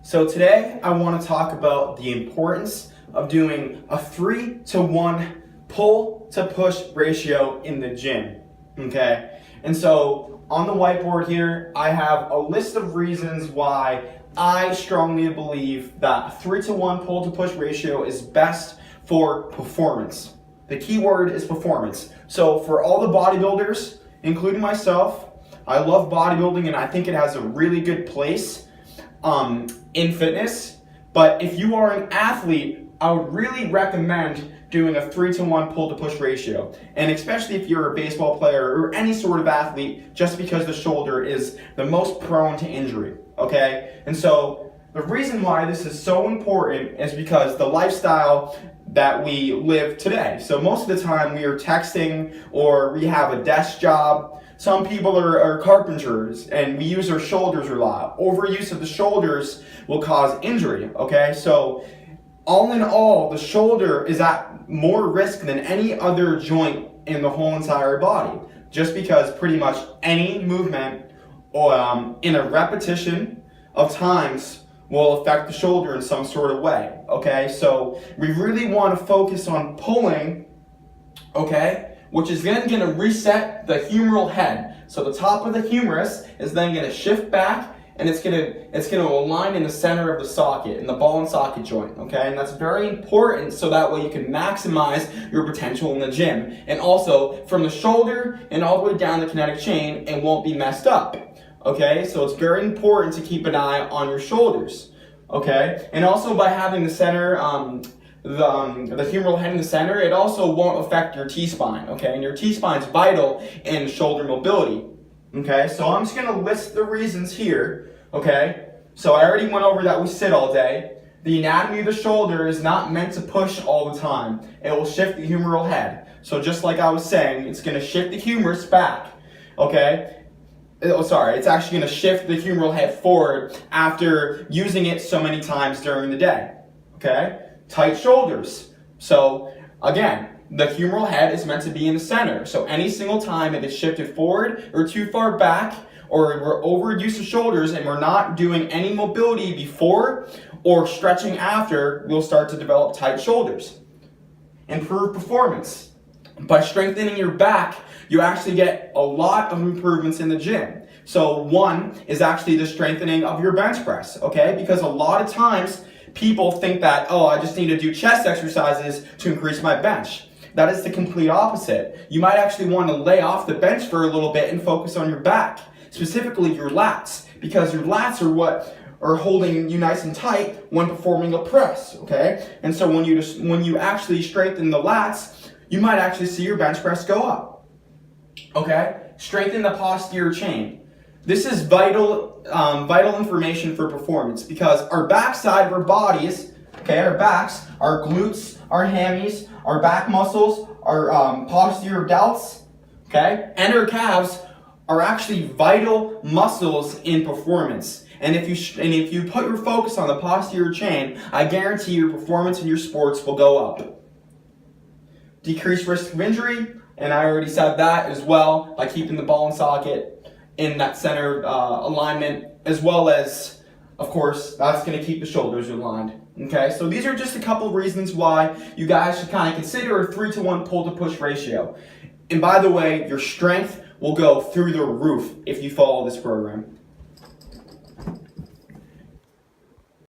So today I want to talk about the importance of doing a 3-to-1 pull to push ratio in the gym. Okay? And so on the whiteboard here, I have a list of reasons why I strongly believe that a 3-to-1 pull to push ratio is best for performance. The key word is performance. So for all the bodybuilders, including myself, I love bodybuilding and I think it has a really good place in fitness. But if you are an athlete, I would really recommend doing a 3-to-1 pull to push ratio. And especially if you're a baseball player or any sort of athlete, just because the shoulder is the most prone to injury, okay? And so the reason why this is so important is because the lifestyle that we live today. So most of the time we are texting or we have a desk job. Some people are carpenters and we use our shoulders a lot. Overuse of the shoulders will cause injury, okay? So all in all, the shoulder is at more risk than any other joint in the whole entire body, just because pretty much any movement in a repetition of times will affect the shoulder in some sort of way, okay? So we really want to focus on pulling, okay, which is then going to reset the humeral head. So the top of the humerus is then going to shift back and it's going to align in the center of the socket, in the ball and socket joint, okay? And that's very important so that way you can maximize your potential in the gym. And also from the shoulder and all the way down the kinetic chain, it won't be messed up. Okay, so it's very important to keep an eye on your shoulders, okay? And also by having the center, the humeral head in the center, it also won't affect your T-spine, okay? And your T-spine is vital in shoulder mobility, okay? So I'm just gonna list the reasons here, okay? So I already went over that we sit all day. The anatomy of the shoulder is not meant to push all the time. It will shift the humeral head. So just like I was saying, it's gonna shift the humerus back, okay? It's actually going to shift the humeral head forward after using it so many times during the day, okay? Tight shoulders. So, again, the humeral head is meant to be in the center. So any single time it is shifted forward or too far back, or we're overused the shoulders and we're not doing any mobility before or stretching after, we'll start to develop tight shoulders. Improve performance. By strengthening your back, you actually get a lot of improvements in the gym. So one is actually the strengthening of your bench press, okay? Because a lot of times people think that, oh, I just need to do chest exercises to increase my bench. That is the complete opposite. You might actually want to lay off the bench for a little bit and focus on your back, specifically your lats, because your lats are what are holding you nice and tight when performing a press, okay? And so when you actually strengthen the lats, you might actually see your bench press go up, okay? Strengthen the posterior chain. This is vital information for performance because our back side of our bodies, okay, our backs, our glutes, our hammies, our back muscles, our posterior delts, okay, and our calves are actually vital muscles in performance. And if you put your focus on the posterior chain, I guarantee your performance in your sports will go up. Decrease risk of injury, and I already said that as well, by keeping the ball and socket in that center alignment, as well as, of course, that's going to keep the shoulders aligned. Okay, so these are just a couple of reasons why you guys should kind of consider a 3-to-1 pull to push ratio. And by the way, your strength will go through the roof if you follow this program.